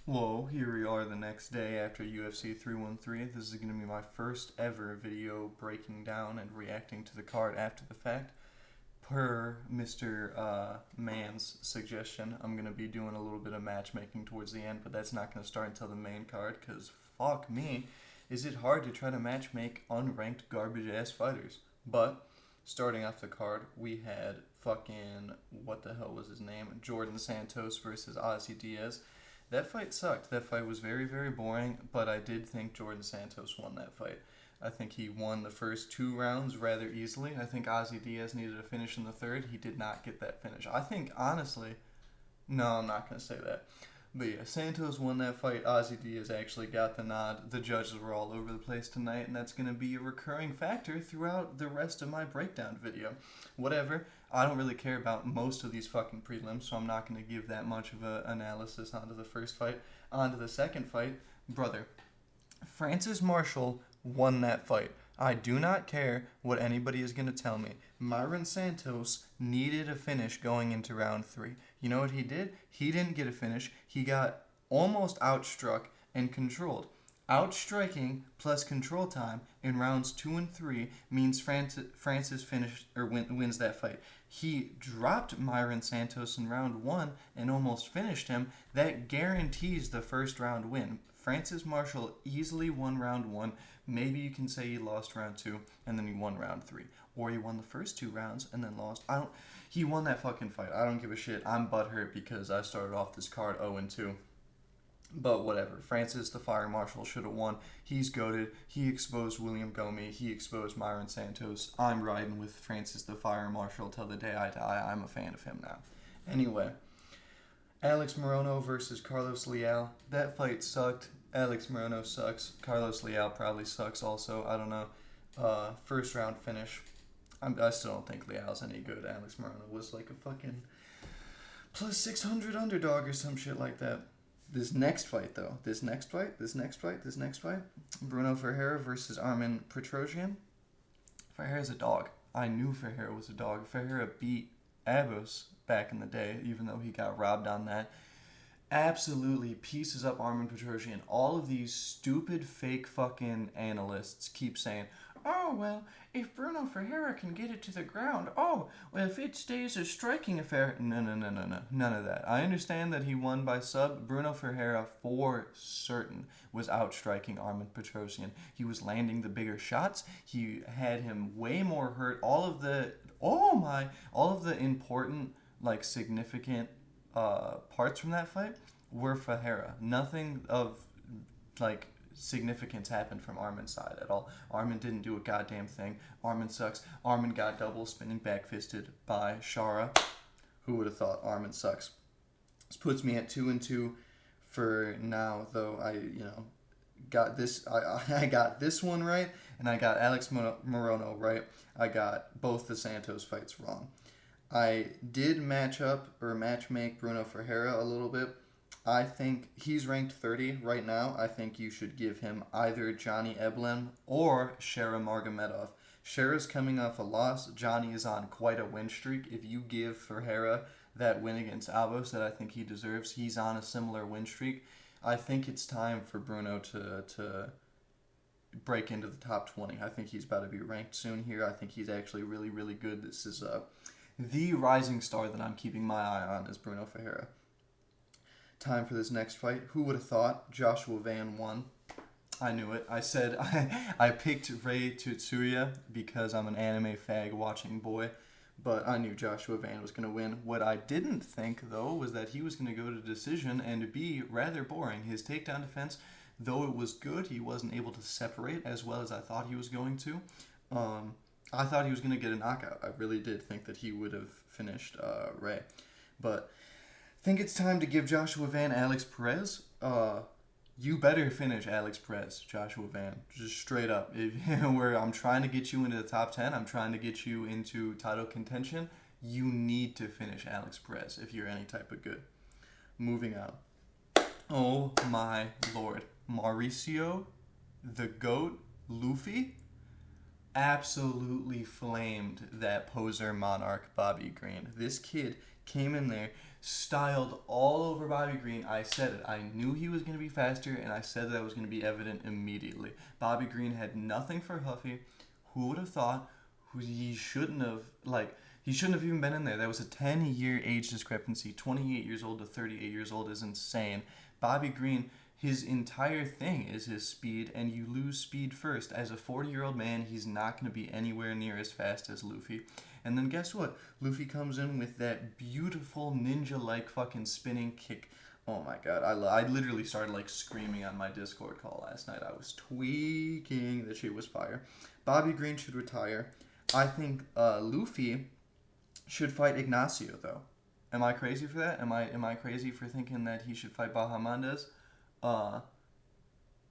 Whoa, here we are the next day after UFC 313. This is going to be my first ever video breaking down and reacting to the card after the fact. Per Mr. Mann's suggestion, I'm going to be doing a little bit of matchmaking towards the end, but that's not going to start until the main card, because fuck me, is it hard to try to matchmake unranked garbage-ass fighters. But, starting off the card, we had fucking, what the hell was his name? Jordan Santos versus Ozzy Diaz. That fight sucked. That fight was very, very boring, but I did think Jordan Santos won that fight. I think he won the first 2 rounds rather easily. I think Ozzy Diaz needed a finish in the third. He did not get that finish. I think, honestly, no, I'm not going to say that. But yeah, Santos won that fight. Ozzy Diaz actually got the nod. The judges were all over the place tonight, and that's going to be a recurring factor throughout the rest of my breakdown video. Whatever. I don't really care about most of these fucking prelims, so I'm not going to give that much of an analysis onto the first fight. Onto the second fight, brother. Francis Marshall won that fight. I do not care what anybody is going to tell me. Myron Santos needed a finish going into round 3. You know what he did? He didn't get a finish. He got almost outstruck and controlled. Outstriking plus control time in rounds 2 and 3 means Francis finished or wins that fight. He dropped Myron Santos in round 1 and almost finished him. That guarantees the first round win. Francis Marshall easily won round 1. Maybe you can say he lost round 2 and then he won round 3. Or he won the first 2 rounds and then lost. He won that fucking fight. I don't give a shit. I'm butthurt because I started off this card 0-2. But whatever. Francis the Fire Marshal should have won. He's goated. He exposed William Gomi. He exposed Myron Santos. I'm riding with Francis the Fire Marshal till the day I die. I'm a fan of him now. Anyway, Alex Morono versus Carlos Leal. That fight sucked. Alex Morono sucks. Carlos Leal probably sucks also. I don't know. First round finish. I still don't think Leal's any good. Alex Morono was like a fucking plus 600 underdog or some shit like that. This next fight, though. This next fight. Bruno Ferreira versus Armin Petrosyan. Ferreira's a dog. I knew Ferreira was a dog. Ferreira beat Abos back in the day, even though he got robbed on that. Absolutely pieces up Armin Petrosyan. All of these stupid fake fucking analysts keep saying, oh, well, if Bruno Ferreira can get it to the ground, well, if it stays a striking affair. No. None of that. I understand that he won by sub. Bruno Ferreira, for certain, was outstriking Armin Petrosyan. He was landing the bigger shots. He had him way more hurt. All of the important, significant parts from that fight were Ferreira. Nothing of, significance happened from Armin's side at all. Armin didn't do a goddamn thing. Armin sucks. Armin got double spinning back fisted by Shara. Who would have thought? Armin sucks. This puts me at 2-2 for now, though. Got this. I got this one right, and I got Alex Morono right. I got both the Santos fights wrong. I did matchmake Bruno Ferreira a little bit. I think he's ranked 30 right now. I think you should give him either Johnny Eblen or Shara Margomedov. Shara's coming off a loss. Johnny is on quite a win streak. If you give Ferreira that win against Albos that I think he deserves, he's on a similar win streak. I think it's time for Bruno to break into the top 20. I think he's about to be ranked soon here. I think he's actually really, really good. This is the rising star that I'm keeping my eye on is Bruno Ferreira. Time for this next fight. Who would have thought Joshua Van won? I knew it. I said I picked Ray Tutsuya because I'm an anime fag watching boy, but I knew Joshua Van was going to win. What I didn't think, though, was that he was going to go to decision and be rather boring. His takedown defense, though it was good, he wasn't able to separate as well as I thought he was going to. I thought he was going to get a knockout. I really did think that he would have finished Ray. But I think it's time to give Joshua Van Alex Perez. You better finish Alex Perez, Joshua Van. Just straight up. Where I'm trying to get you into the top 10, I'm trying to get you into title contention, you need to finish Alex Perez if you're any type of good. Moving on. Oh my lord. Mauricio, the GOAT, Luffy, absolutely flamed that poser monarch Bobby Green. This kid came in there, styled all over Bobby Green. I said it. I knew he was going to be faster, and I said that was going to be evident immediately. Bobby Green had nothing for Huffy. Who would have thought? He shouldn't have, he shouldn't have even been in there. There was a 10-year age discrepancy. 28 years old to 38 years old is insane. Bobby Green, his entire thing is his speed, and you lose speed first. As a 40-year-old man, he's not going to be anywhere near as fast as Luffy. And then guess what? Luffy comes in with that beautiful ninja-like fucking spinning kick. Oh my god, I literally started screaming on my Discord call last night. I was tweaking. That shit was fire. Bobby Green should retire. I think Luffy should fight Ignacio, though. Am I crazy for that? Am I crazy for thinking that he should fight Bahamondes?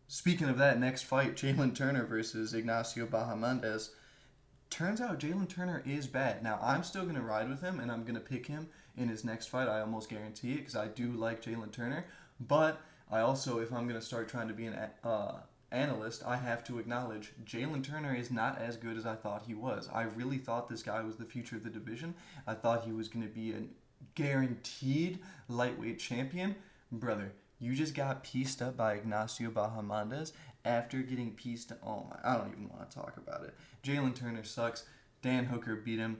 Speaking of that, next fight, Jalen Turner versus Ignacio Bahamondes. Turns out Jalen Turner is bad. Now, I'm still going to ride with him, and I'm going to pick him in his next fight. I almost guarantee it, because I do like Jalen Turner. But I also, if I'm going to start trying to be an analyst, I have to acknowledge Jalen Turner is not as good as I thought he was. I really thought this guy was the future of the division. I thought he was going to be a guaranteed lightweight champion. Brother, you just got pieced up by Ignacio Bahamondes after getting pieced up. Oh my, I don't even want to talk about it. Jalen Turner sucks. Dan Hooker beat him.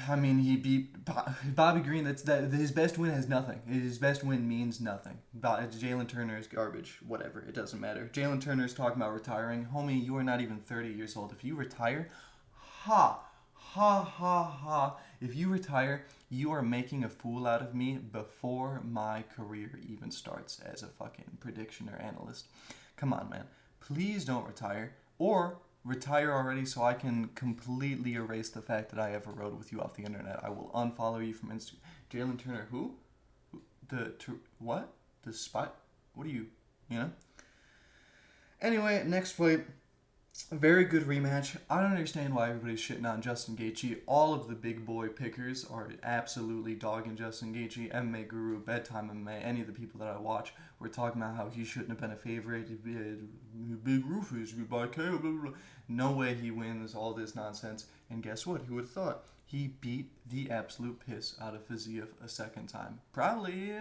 I mean, he beat Bobby Green. His best win has nothing. His best win means nothing. Jalen Turner is garbage. Whatever. It doesn't matter. Jalen Turner is talking about retiring. Homie, you are not even 30 years old. If you retire, ha. If you retire, you are making a fool out of me before my career even starts as a fucking prediction or analyst. Come on, man. Please don't retire. Or retire already so I can completely erase the fact that I ever rode with you off the internet. I will unfollow you from Instagram. Jalen Turner, who? What? The spot? What are you? You know? Anyway, next fight. A very good rematch. I don't understand why everybody's shitting on Justin Gaethje. All of the big boy pickers are absolutely dogging Justin Gaethje. MMA Guru, Bedtime MMA, any of the people that I watch were talking about how he shouldn't have been a favorite. Big Rufus, goodbye KO, blah, blah, blah. No way he wins, all this nonsense. And guess what? Who would have thought? He beat the absolute piss out of Fiziev a second time. Probably,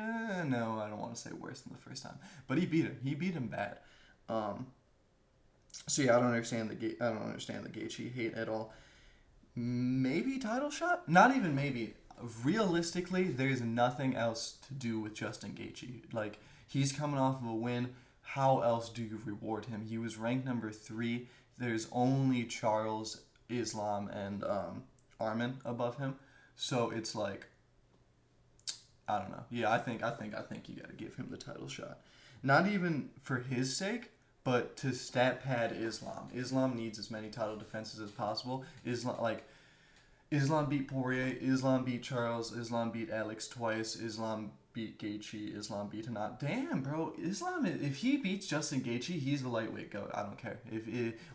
no, I don't want to say worse than the first time. But he beat him. He beat him bad. So yeah, I don't understand the Gaethje hate at all. Maybe title shot? Not even maybe. Realistically, there's nothing else to do with Justin Gaethje. He's coming off of a win. How else do you reward him? He was ranked number 3. There's only Charles, Islam, and Arman above him. So it's I don't know. Yeah, I think you got to give him the title shot. Not even for his sake, but to stat pad Islam. Islam needs as many title defenses as possible. Islam beat Poirier, Islam beat Charles, Islam beat Alex twice, Islam beat Gaethje, Islam beat Hanat. Damn, bro. Islam, if he beats Justin Gaethje, he's the lightweight GOAT. I don't care.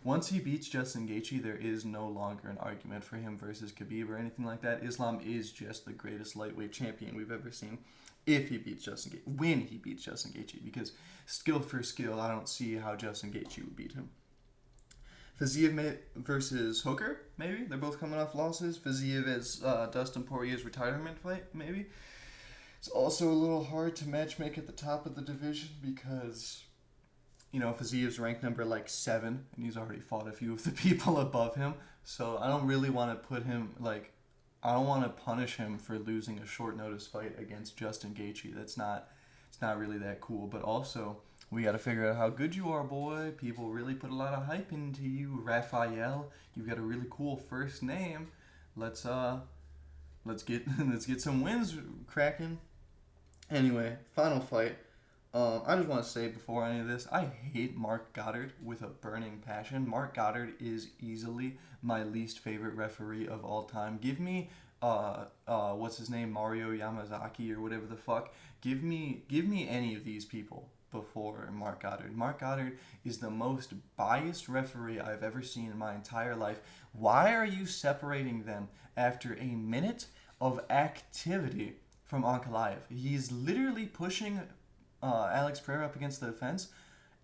Once he beats Justin Gaethje, there is no longer an argument for him versus Khabib or anything like that. Islam is just the greatest lightweight champion we've ever seen. If he beats Justin Gaethje, when he beats Justin Gaethje, because skill for skill, I don't see how Justin Gaethje would beat him. Fiziev versus Hooker, maybe. They're both coming off losses. Fiziev is Dustin Poirier's retirement fight, maybe. It's also a little hard to matchmake at the top of the division because, Fiziev's ranked number 7, and he's already fought a few of the people above him. So I don't really want to put him, I don't want to punish him for losing a short notice fight against Justin Gaethje. It's not really that cool. But also, we got to figure out how good you are, boy. People really put a lot of hype into you. Raphael, you've got a really cool first name. Let's get some wins cracking. Anyway, final fight. I just want to say before any of this, I hate Mark Goddard with a burning passion. Mark Goddard is easily my least favorite referee of all time. Give me, what's his name, Mario Yamazaki or whatever the fuck. Give me any of these people before Mark Goddard. Mark Goddard is the most biased referee I've ever seen in my entire life. Why are you separating them after a minute of activity from Ankalaev? He's literally pushing Alex Pereira up against the fence,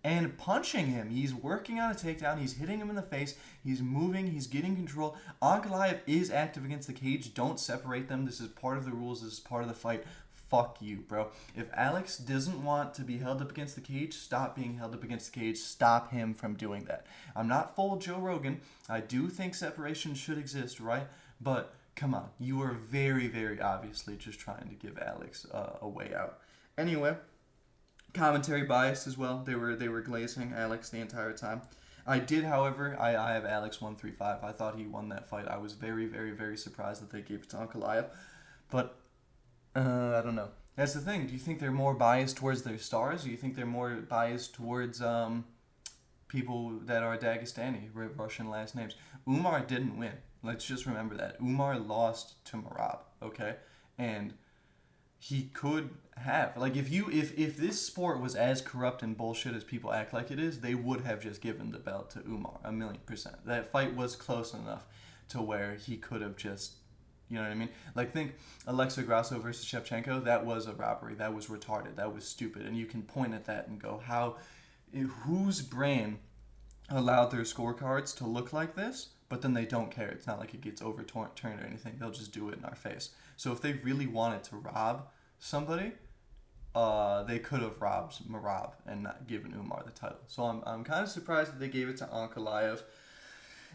and punching him. He's working on a takedown. He's hitting him in the face. He's moving. He's getting control. Ankalaev is active against the cage. Don't separate them. This is part of the rules. This is part of the fight. Fuck you, bro. If Alex doesn't want to be held up against the cage, stop being held up against the cage. Stop him from doing that. I'm not full Joe Rogan. I do think separation should exist, right? But come on. You are very, very obviously just trying to give Alex a way out. Anyway, commentary bias as well. They were glazing Alex the entire time. I did, however, I have Alex 135. I thought he won that fight. I was very, very, very surprised that they gave it to Ankalaev. But I don't know. That's the thing. Do you think they're more biased towards their stars? Or do you think they're more biased towards people that are Dagestani, Russian last names? Umar didn't win. Let's just remember that. Umar lost to Merab, okay? And he could have. Like, if this sport was as corrupt and bullshit as people act like it is, they would have just given the belt to Umar, 1,000,000%. That fight was close enough to where he could have just, you know what I mean? Like, think Alexa Grasso versus Shevchenko. That was a robbery. That was retarded. That was stupid. And you can point at that and go, whose brain allowed their scorecards to look like this? But then they don't care. It's not like it gets overturned or anything. They'll just do it in our face. So if they really wanted to rob somebody, they could have robbed Merab and not given Umar the title. So I'm kind of surprised that they gave it to Ankalaev.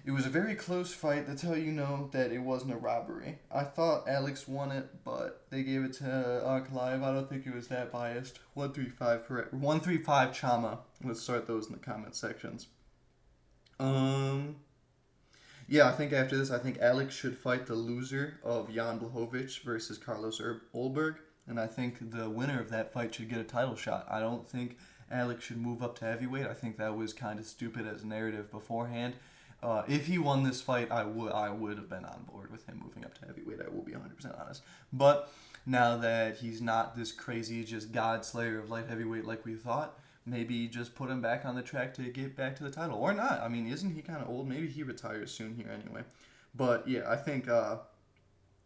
It was a very close fight. That's how you know that it wasn't a robbery. I thought Alex won it, but they gave it to Ankalaev. I don't think it was that biased. 135 correct. 135 Chama. Let's start those in the comment sections. Yeah, I think after this, I think Alex should fight the loser of Jan Blachowicz versus Carlos Ulberg. And I think the winner of that fight should get a title shot. I don't think Alex should move up to heavyweight. I think that was kind of stupid as a narrative beforehand. If he won this fight, I would have been on board with him moving up to heavyweight. I will be 100% honest. But now that he's not this crazy, just god slayer of light heavyweight like we thought, maybe just put him back on the track to get back to the title. Or not. I mean, isn't he kind of old? Maybe he retires soon here anyway. But yeah, I think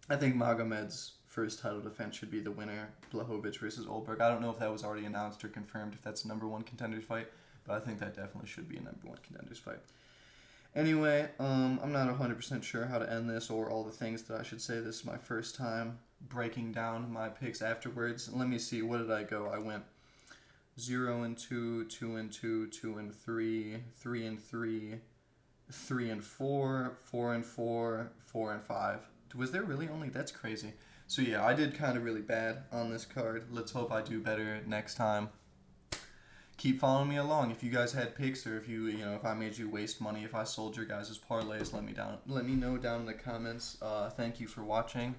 Magomed's first title defense should be the winner, Blachowicz versus Ulberg. I don't know if that was already announced or confirmed, if that's a number one contenders fight, but I think that definitely should be a number one contenders fight. Anyway, I'm not 100% sure how to end this or all the things that I should say. This is my first time breaking down my picks afterwards. Let me see, what did I go? I went 0-2, 2-2, 2-3, 3-3, 3-4, 4-4, 4-5. Was there really only? That's crazy. So yeah, I did kind of really bad on this card. Let's hope I do better next time. Keep following me along. If you guys had picks, or if if I made you waste money, if I sold your guys' parlays, let me know down in the comments. Thank you for watching.